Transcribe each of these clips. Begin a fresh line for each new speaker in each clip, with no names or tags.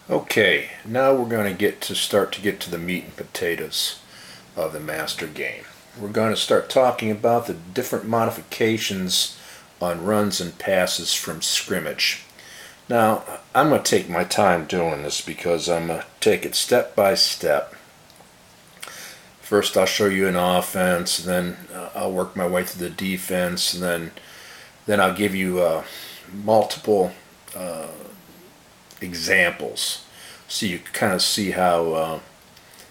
Okay, now we're going to start to get to the meat and potatoes of the master game. We're going to start talking about the different modifications on runs and passes from scrimmage. Now, I'm going to take my time doing this because I'm going to take it step by step. First I'll show you an offense, then I'll work my way through the defense, and then I'll give you multiple examples so you kind of see how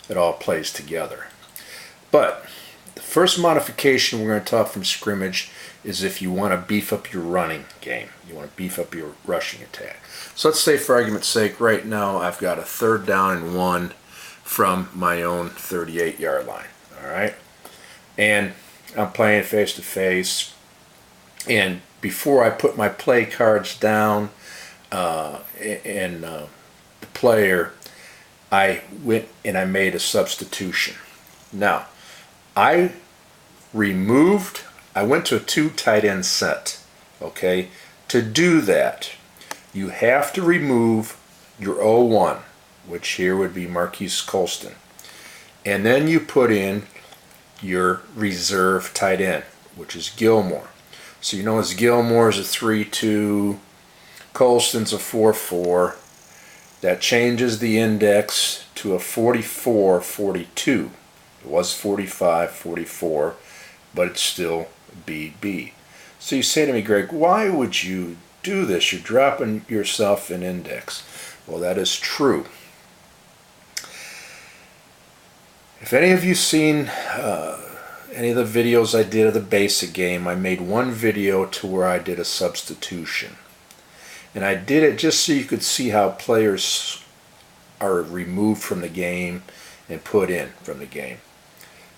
it all plays together. But the first modification we're going to talk from scrimmage is if you want to beef up your running game. You want to beef up your rushing attack. So let's say, for argument's sake, right now I've got a 3rd down and 1 from my own 38-yard line. All right, and I'm playing face to face, and before I put my play cards down and the player, I went and I made a substitution. Now, I went to a 2 tight end set. Okay, to do that, you have to remove your 0-1, which here would be Marquise Colston, and then you put in your reserve tight end, which is Gilmore. So you know, as Gilmore is a 3-2, Colston's a 4-4. That changes the index to a 44-42. It was 45-44, but it's still BB. So you say to me, Greg, why would you do this? You're dropping yourself an index. Well, that is true. If any of you seen any of the videos I did of the basic game, I made one video to where I did a substitution. And I did it just so you could see how players are removed from the game and put in from the game.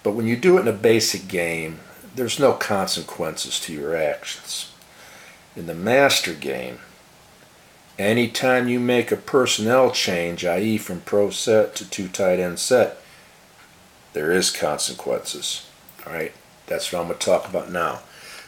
But when you do it in a basic game, there's no consequences to your actions. In the master game, anytime you make a personnel change, i.e. from pro set to 2 tight end set, there is consequences. All right, that's what I'm going to talk about now.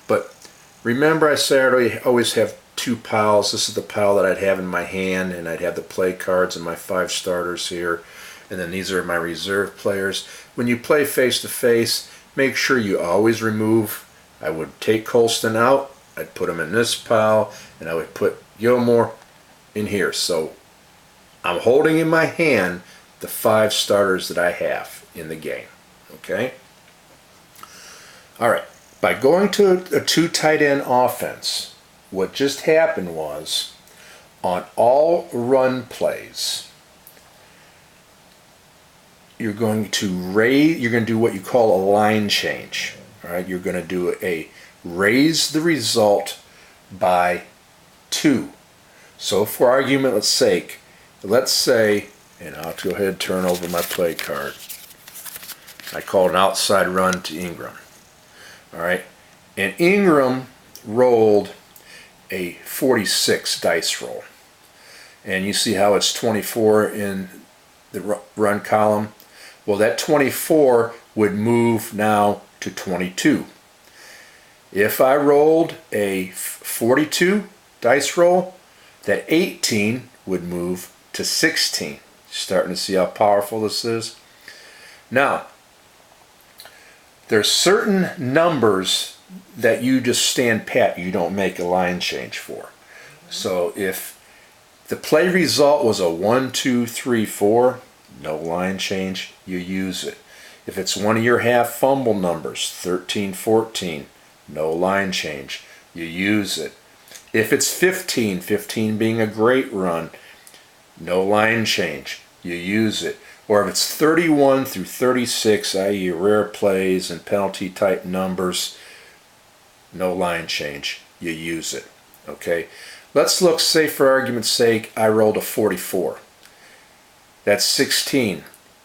But remember, I said I always have 2 piles. This is the pile that I'd have in my hand, and I'd have the play cards and my 5 starters here, and then these are my reserve players. When you play face to face, make sure you always remove. I would take Colston out, I'd put him in this pile, and I would put Gilmore in here. So I'm holding in my hand the 5 starters that I have in the game. Okay? Alright, by going to a 2 tight end offense, what just happened was, on all run plays, you're going to do what you call a line change. Alright, you're going to do a raise the result by 2. So for argument's sake, let's say, and I'll go ahead and turn over my play card. I call an outside run to Ingram. Alright, and Ingram rolled a 46 dice roll. And you see how it's 24 in the run column? Well, that 24 would move now to 22. If I rolled a 42 dice roll, that 18 would move to 16. Starting to see how powerful this is? Now, there's certain numbers that you just stand pat, you don't make a line change for. So if the play result was a 1, 2, 3, 4, no line change, you use it. If it's one of your half fumble numbers, 13, 14, no line change, you use it. If it's 15, 15 being a great run, no line change, you use it. Or if it's 31 through 36, i.e. rare plays and penalty type numbers, no line change, you use it. Okay, let's look, say for argument's sake, I rolled a 44. That's 16.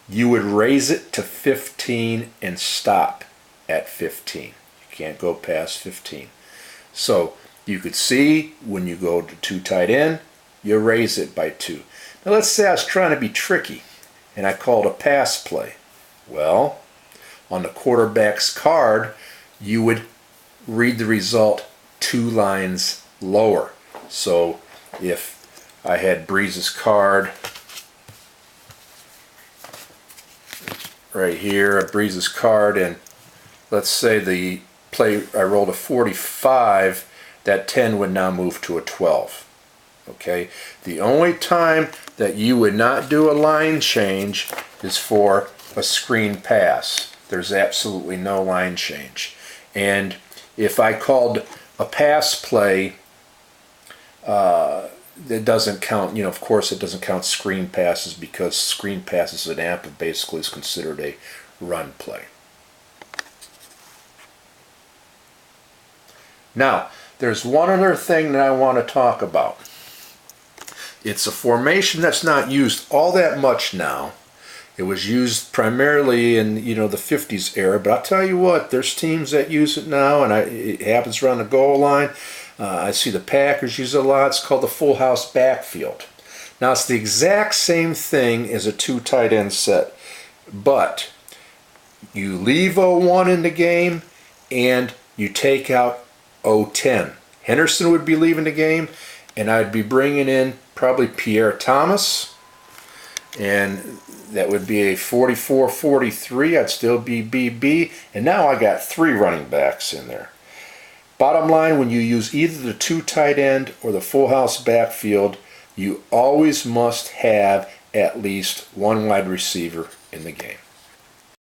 You would raise it to 15 and stop at 15. You can't go past 15. So you could see when you go to 2 tight end, you raise it by 2. Now let's say I was trying to be tricky and I called a pass play. Well, on the quarterback's card, you would read the result 2 lines lower. So if I had Breeze's card right here, a Breeze's card, and let's say the play, I rolled a 45, that 10 would now move to a 12. Okay, the only time that you would not do a line change is for a screen pass. There's absolutely no line change. And if I called a pass play, it doesn't count, you know, of course it doesn't count screen passes, because screen passes in AMP basically is considered a run play. Now, there's one other thing that I want to talk about. It's a formation that's not used all that much now. It was used primarily in, you know, the 50s era, but I'll tell you what, there's teams that use it now, and it happens around the goal line. I see the Packers use it a lot. It's called the full house backfield. Now, it's the exact same thing as a 2 tight end set, but you leave 0-1 in the game and you take out 0-10. Henderson would be leaving the game, and I'd be bringing in probably Pierre Thomas, and that would be a 44-43. I'd still be BB, and now I got 3 running backs in there. Bottom line, when you use either the 2 tight end or the full house backfield, you always must have at least 1 wide receiver in the game.